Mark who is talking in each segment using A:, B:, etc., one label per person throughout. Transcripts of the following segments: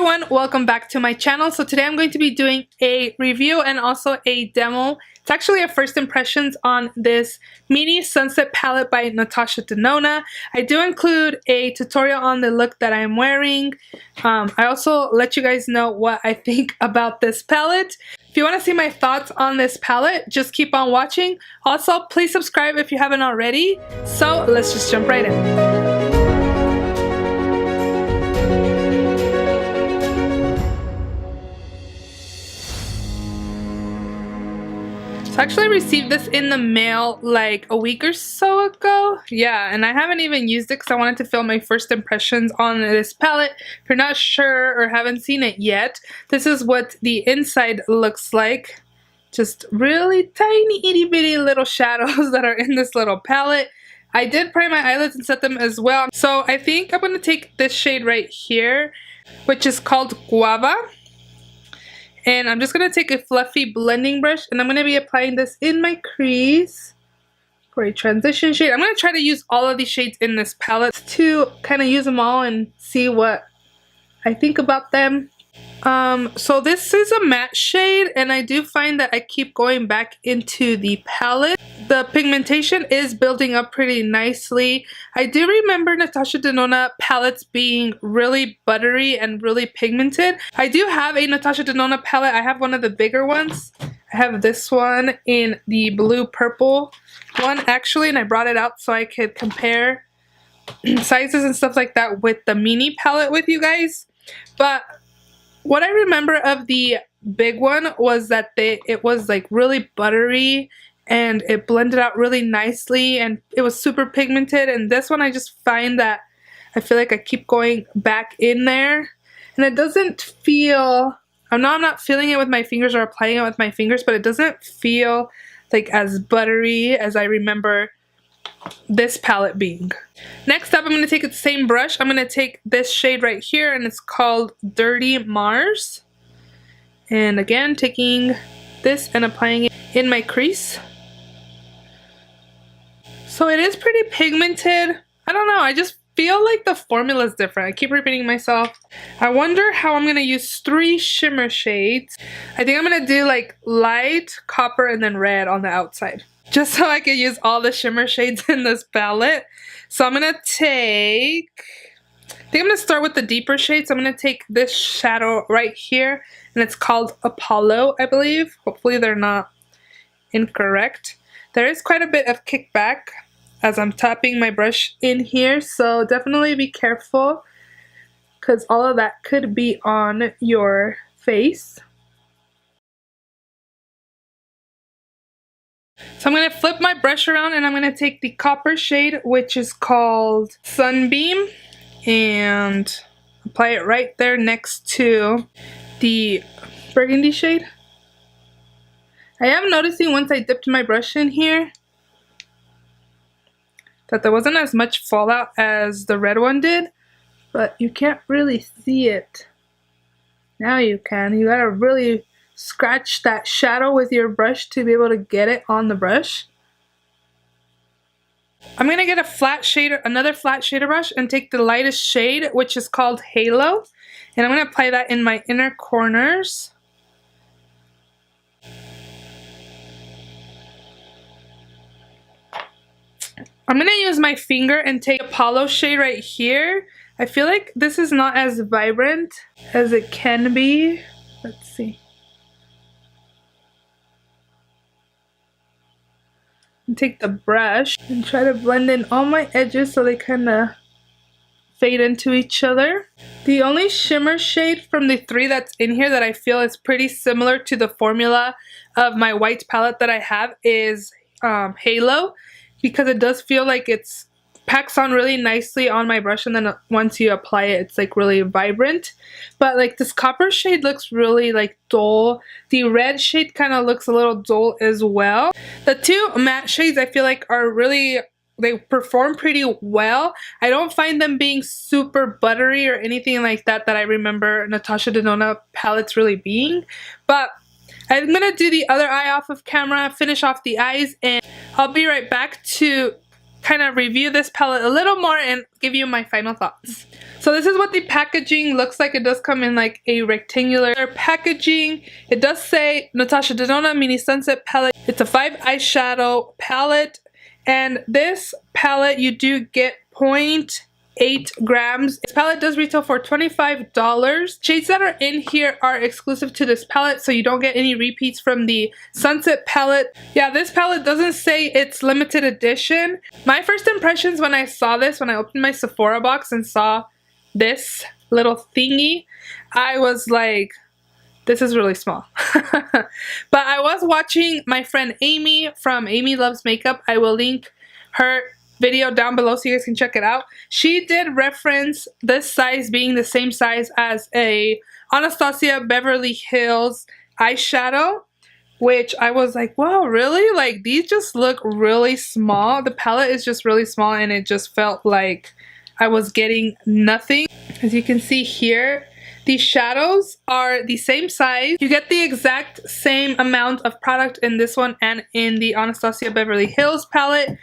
A: everyone, welcome back to my channel. So today I'm going to be doing a review and also a demo. It's actually a first impressions on this mini sunset palette by Natasha Denona. I do include a tutorial on the look that I'm wearing. I also let you guys know what I think about this palette. If you want to see my thoughts on this palette, just keep on watching. Also, please subscribe if you haven't already. So let's just jump right in. I actually received this in the mail like a week or so ago. Yeah, and I haven't even used it because I wanted to film my first impressions on this palette. If you're not sure or haven't seen it yet, this is what the inside looks like. Just really tiny itty bitty little shadows that are in this little palette. I did prime my eyelids and set them as well. So I think I'm going to take this shade right here, which is called Guava. And I'm just going to take a fluffy blending brush and I'm going to be applying this in my crease for a transition shade. I'm going to try to use all of these shades in this palette to kind of use them all and see what I think about them. So this is a matte shade and I do find that I keep going back into the palette. The pigmentation is building up pretty nicely. I do remember Natasha Denona palettes being really buttery and really pigmented. I do have a Natasha Denona palette. I have one of the bigger ones. I have this one in the blue purple one actually, and I brought it out so I could compare sizes and stuff like that with the mini palette with you guys. But what I remember of the big one was that it was like really buttery and it blended out really nicely and it was super pigmented. And this one I just find that I feel like I keep going back in there and it doesn't feel, I'm not feeling it with my fingers or applying it with my fingers, but it doesn't feel like as buttery as I remember this palette being. Next up, I'm going to take the same brush. I'm going to take this shade right here and it's called Dirty Mars. And again, taking this and applying it in my crease. So it is pretty pigmented. I don't know, I just feel like the formula is different. I keep repeating myself. I wonder how I'm going to use 3 shimmer shades. I think I'm going to do like light, copper, and then red on the outside, just so I can use all the shimmer shades in this palette. So I'm going to take, I think I'm going to start with the deeper shades. I'm going to take this shadow right here, and it's called Apollo, I believe. Hopefully they're not incorrect. There is quite a bit of kickback as I'm tapping my brush in here, so definitely be careful because all of that could be on your face. So I'm going to flip my brush around and I'm going to take the copper shade, which is called Sunbeam, and apply it right there next to the burgundy shade. I am noticing once I dipped my brush in here that there wasn't as much fallout as the red one did, but you can't really see it. Now you can. You gotta really scratch that shadow with your brush to be able to get it on the brush. I'm gonna get a flat shader, another flat shader brush, and take the lightest shade, which is called Halo, and I'm gonna apply that in my inner corners. I'm gonna use my finger and take Apollo shade right here. I feel like this is not as vibrant as it can be. Let's see. And take the brush and try to blend in all my edges so they kind of fade into each other. The only shimmer shade from the 3 that's in here that I feel is pretty similar to the formula of my white palette that I have is Halo, because it does feel like it's packs on really nicely on my brush, and then once you apply it, it's like really vibrant. But like this copper shade looks really like dull. The red shade kind of looks a little dull as well. The 2 matte shades I feel like are really, they perform pretty well. I don't find them being super buttery or anything like that I remember Natasha Denona palettes really being. But I'm going to do the other eye off of camera, finish off the eyes, and I'll be right back to kind of review this palette a little more and give you my final thoughts. So this is what the packaging looks like. It does come in like a rectangular packaging. It does say Natasha Denona Mini Sunset Palette. It's a 5 eyeshadow palette, and this palette you do get 0.8 grams. This palette does retail for $25. Shades that are in here are exclusive to this palette, so you don't get any repeats from the Sunset palette. Yeah, this palette doesn't say it's limited edition. My first impressions when I saw this, when I opened my Sephora box and saw this little thingy, I was like, this is really small. But I was watching my friend Amy from Amy Loves Makeup. I will link her video down below so you guys can check it out. She did reference this size being the same size as a Anastasia Beverly Hills eyeshadow, which I was like, wow, really? Like, these just look really small. The palette is just really small, and it just felt like I was getting nothing. As you can see here, the shadows are the same size. You get the exact same amount of product in this one and in the Anastasia Beverly Hills palette.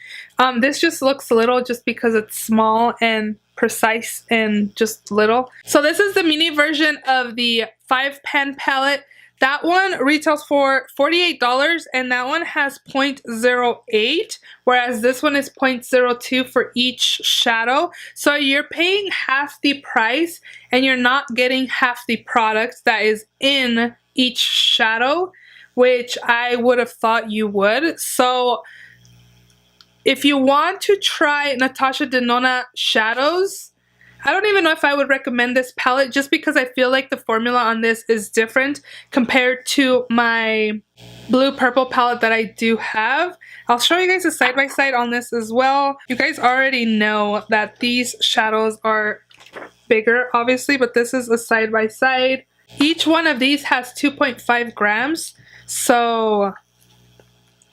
A: This just looks little just because it's small and precise and just little. So this is the mini version of the 5-pan palette. That one retails for $48, and that one has 0.08, whereas this one is 0.02 for each shadow. So you're paying half the price, and you're not getting half the product that is in each shadow, which I would have thought you would. So if you want to try Natasha Denona shadows, I don't even know if I would recommend this palette, just because I feel like the formula on this is different compared to my blue purple palette that I do have. I'll show you guys a side-by-side on this as well. You guys already know that these shadows are bigger, obviously, but this is a side-by-side. Each one of these has 2.5 grams, so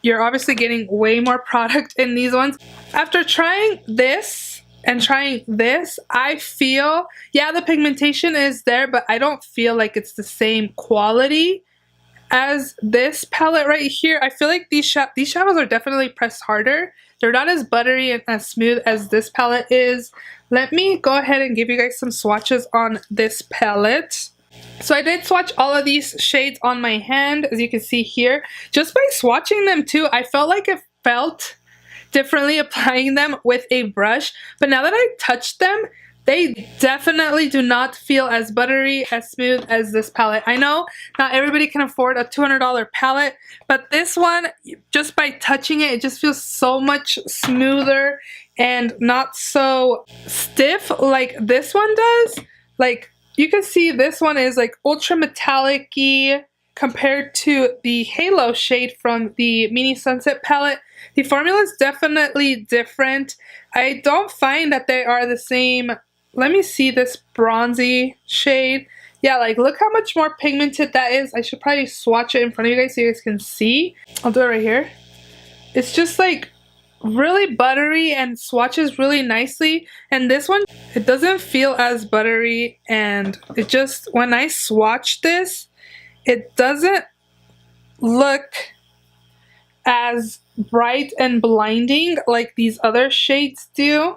A: you're obviously getting way more product in these ones. After trying this and trying this, I feel, yeah, the pigmentation is there, but I don't feel like it's the same quality as this palette right here. I feel like these shadows are definitely pressed harder. They're not as buttery and as smooth as this palette is. Let me go ahead and give you guys some swatches on this palette. So I did swatch all of these shades on my hand, as you can see here. Just by swatching them too, I felt like it felt differently applying them with a brush, but now that I touched them, they definitely do not feel as buttery, as smooth as this palette. I know not everybody can afford a $200 palette, but this one, just by touching it, it just feels so much smoother and not so stiff like this one does. Like, you can see this one is like ultra metallic-y compared to the Halo shade from the Mini Sunset palette. The formula is definitely different. I don't find that they are the same. Let me see this bronzy shade. Yeah, like, look how much more pigmented that is. I should probably swatch it in front of you guys so you guys can see. I'll do it right here. It's just like really buttery and swatches really nicely. And this one, it doesn't feel as buttery, and it just, when I swatch this, it doesn't look as bright and blinding like these other shades do.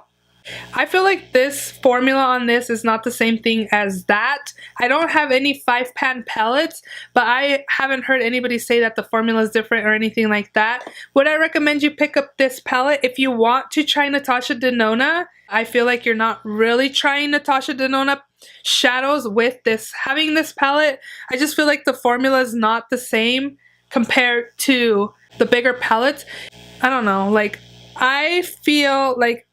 A: I feel like this formula on this is not the same thing as that. I don't have any 5-pan palettes, but I haven't heard anybody say that the formula is different or anything like that. Would I recommend you pick up this palette if you want to try Natasha Denona? I feel like you're not really trying Natasha Denona shadows with this. Having this palette, I just feel like the formula is not the same compared to the bigger palettes. I don't know, like, I feel like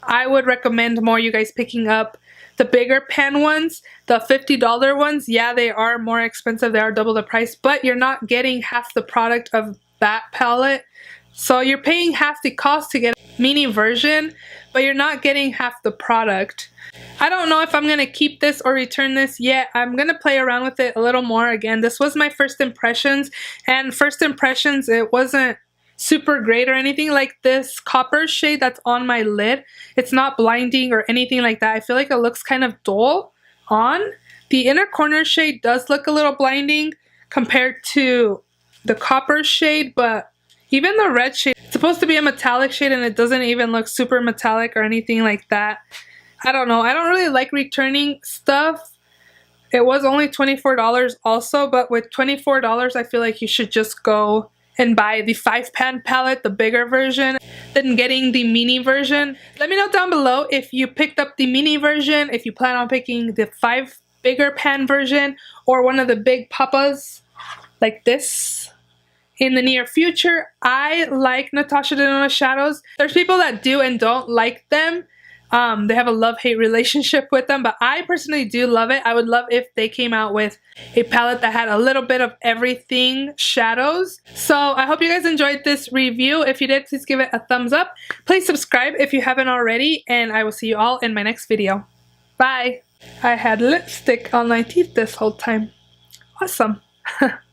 A: I would recommend more you guys picking up the bigger pan ones, the $50 ones. Yeah, they are more expensive, they are double the price, but you're not getting half the product of that palette. So you're paying half the cost to get a mini version, but you're not getting half the product. I don't know if I'm gonna keep this or return this yet. I'm gonna play around with it a little more. Again, this was my first impressions, and first impressions, it wasn't super great or anything. Like this copper shade that's on my lid, it's not blinding or anything like that. I feel like it looks kind of dull on. The inner corner shade does look a little blinding compared to the copper shade, but Even the red shade, it's supposed to be a metallic shade and it doesn't even look super metallic or anything like that. I don't know. I don't really like returning stuff. It was only $24 also, but with $24 I feel like you should just go and buy the 5-pan palette, the bigger version, than getting the mini version. Let me know down below if you picked up the mini version, if you plan on picking the 5 bigger pan version or one of the big papas like this in the near future. I like Natasha Denona shadows. There's people that do and don't like them. They have a love-hate relationship with them, but I personally do love it. I would love if they came out with a palette that had a little bit of everything shadows. So I hope you guys enjoyed this review. If you did, please give it a thumbs up. Please subscribe if you haven't already, and I will see you all in my next video. Bye! I had lipstick on my teeth this whole time. Awesome!